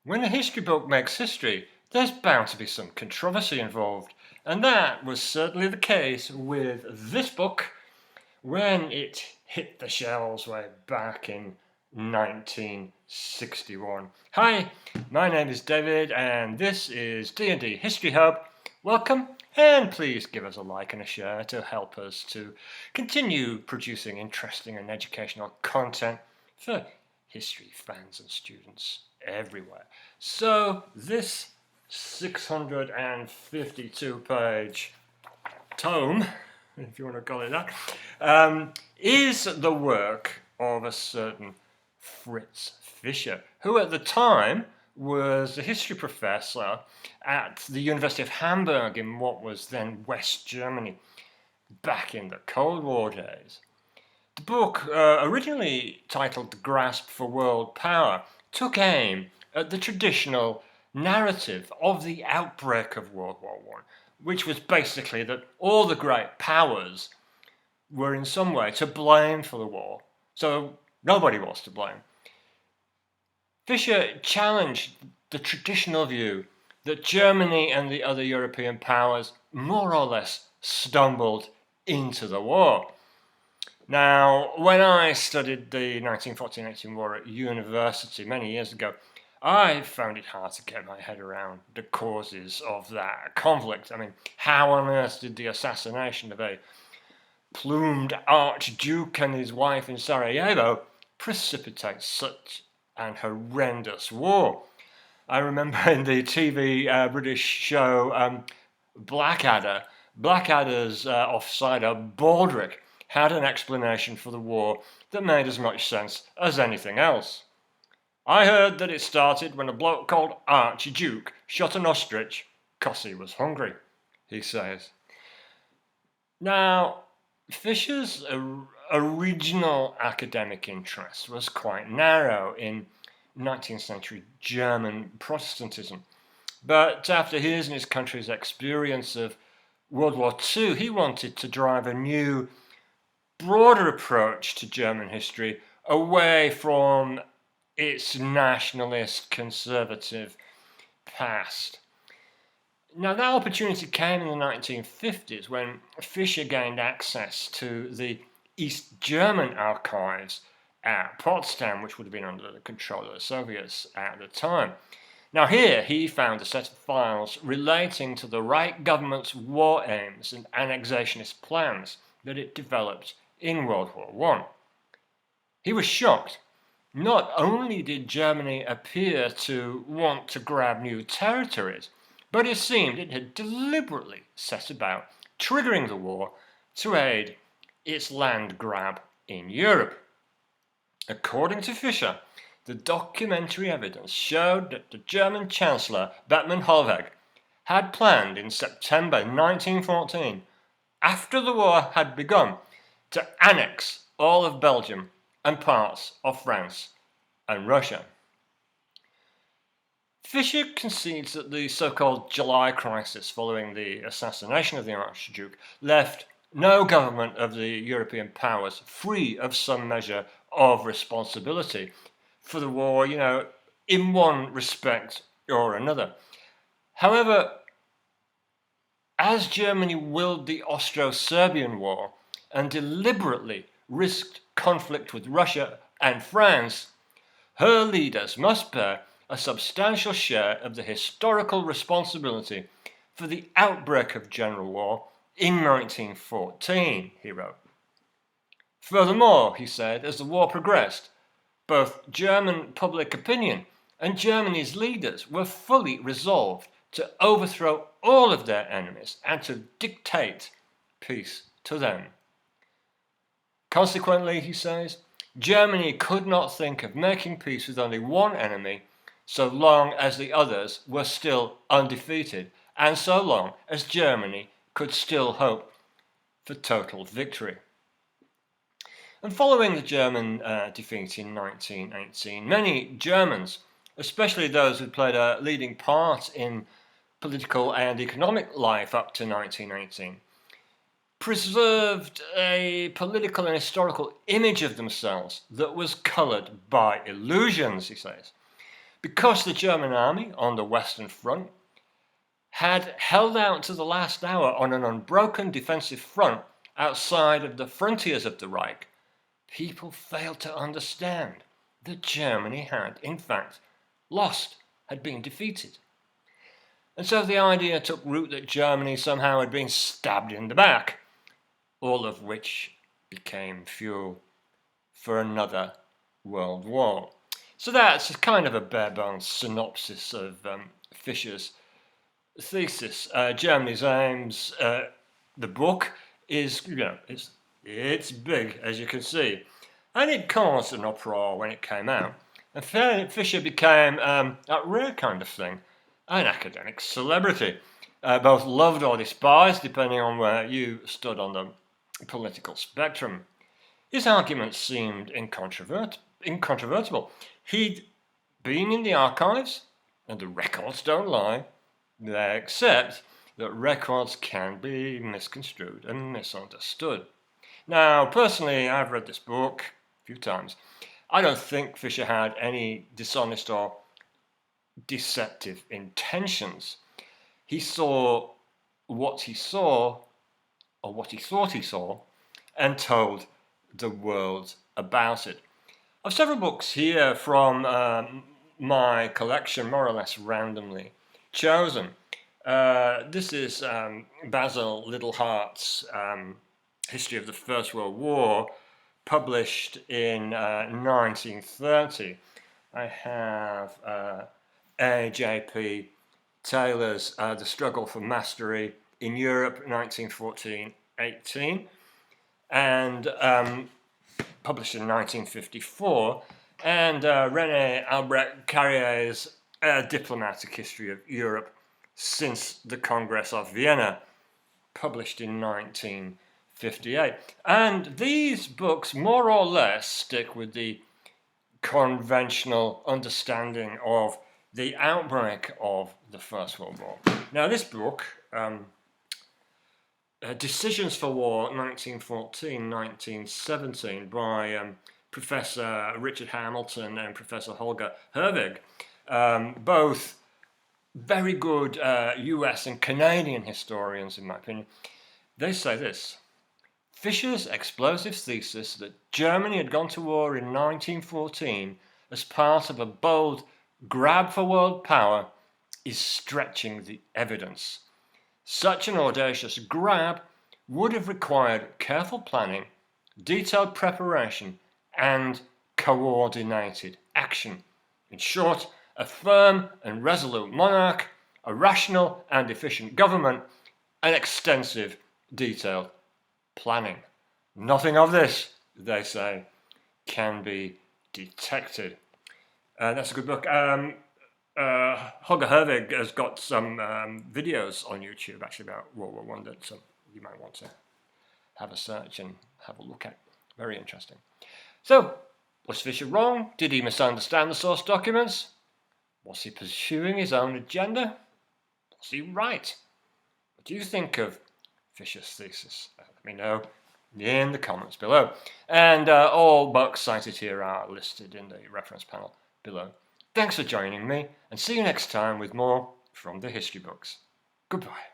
When a history book makes history, there's bound to be some controversy involved, and that was certainly the case with this book when it hit the shelves way back in 1961. Hi, my name is David, and this is D&D History Hub. Welcome, and please give us a like and a share to help us to continue producing interesting and educational content for history fans and students everywhere. So this 652 page tome, if you want to call it that, is the work of a certain Fritz Fischer, who at the time was a history professor at the University of Hamburg in what was then West Germany, back in the Cold War days. The book, originally titled The Grasp for World Power, took aim at the traditional narrative of the outbreak of World War I, which was basically that all the great powers were in some way to blame for the war, so nobody was to blame. Fischer challenged the traditional view that Germany and the other European powers more or less stumbled into the war. Now, when I studied the 1914-18 war at university many years ago, I found it hard to get my head around the causes of that conflict. I mean, how on earth did the assassination of a plumed archduke and his wife in Sarajevo precipitate such an horrendous war? I remember in the TV British show Blackadder's offsider Baldric had an explanation for the war that made as much sense as anything else. I heard that it started when a bloke called Archduke shot an ostrich 'cause he was hungry, he says. Now, Fischer's original academic interest was quite narrow in 19th century German Protestantism, but after his and his country's experience of World War II, he wanted to drive a new, broader approach to German history away from its nationalist, conservative past. Now, that opportunity came in the 1950s when Fischer gained access to the East German archives at Potsdam, which would have been under the control of the Soviets at the time. Now, here he found a set of files relating to the Reich government's war aims and annexationist plans that it developed in World War I. He was shocked. Not only did Germany appear to want to grab new territories, but it seemed it had deliberately set about triggering the war to aid its land grab in Europe. According to Fischer, the documentary evidence showed that the German Chancellor Bethmann Hollweg had planned in September 1914, after the war had begun, to annex all of Belgium and parts of France and Russia. Fischer concedes that the so-called July crisis following the assassination of the Archduke left no government of the European powers free of some measure of responsibility for the war, in one respect or another. However, as Germany willed the Austro-Serbian War and deliberately risked conflict with Russia and France, her leaders must bear a substantial share of the historical responsibility for the outbreak of general war in 1914, he wrote. Furthermore, he said, as the war progressed, both German public opinion and Germany's leaders were fully resolved to overthrow all of their enemies and to dictate peace to them. Consequently, he says, Germany could not think of making peace with only one enemy so long as the others were still undefeated and so long as Germany could still hope for total victory. And following the German defeat in 1918, many Germans, especially those who played a leading part in political and economic life up to 1918, preserved a political and historical image of themselves that was coloured by illusions, he says. because the German army on the Western Front had held out to the last hour on an unbroken defensive front outside of the frontiers of the Reich, people failed to understand that Germany had, in fact, lost, had been defeated. And so the idea took root that Germany somehow had been stabbed in the back, all of which became fuel for another world war. So that's kind of a bare-bones synopsis of Fischer's thesis. Germany's aims. The book is, it's big, as you can see, and it caused an uproar when it came out. And Fischer became that rare kind of thing, an academic celebrity, both loved or despised, depending on where you stood on the political spectrum. His arguments seemed incontrovertible. He'd been in the archives, and the records don't lie, except that records can be misconstrued and misunderstood. Now, personally, I've read this book a few times. I don't think Fischer had any dishonest or deceptive intentions. He saw what he saw, or what he thought he saw, and told the world about it. I've several books here from my collection, more or less randomly chosen. This is Basil Liddell Hart's History of the First World War, published in 1930. I have A.J.P. Taylor's The Struggle for Mastery in Europe, 1914-18, and published in 1954, and Rene Albrecht-Carrier's Diplomatic History of Europe since the Congress of Vienna, published in 1958. And these books more or less stick with the conventional understanding of the outbreak of the First World War. Now, this book, Decisions for War, 1914-1917, by Professor Richard Hamilton and Professor Holger Herwig, both very good US and Canadian historians, in my opinion. They say this: Fischer's explosive thesis that Germany had gone to war in 1914 as part of a bold grab for world power is stretching the evidence. Such an audacious grab would have required careful planning, detailed preparation, and coordinated action. In short, a firm and resolute monarch, a rational and efficient government, and extensive, detailed planning. Nothing of this, they say, can be detected. That's a good book. Holger Herwig has got some videos on YouTube actually about World War I that you might want to have a search and have a look at. Very interesting. So, was Fischer wrong? Did he misunderstand the source documents? Was he pursuing his own agenda? Was he right? What do you think of Fischer's thesis? Let me know in the comments below. And all books cited here are listed in the reference panel below. Thanks for joining me, and see you next time with more from the history books. Goodbye.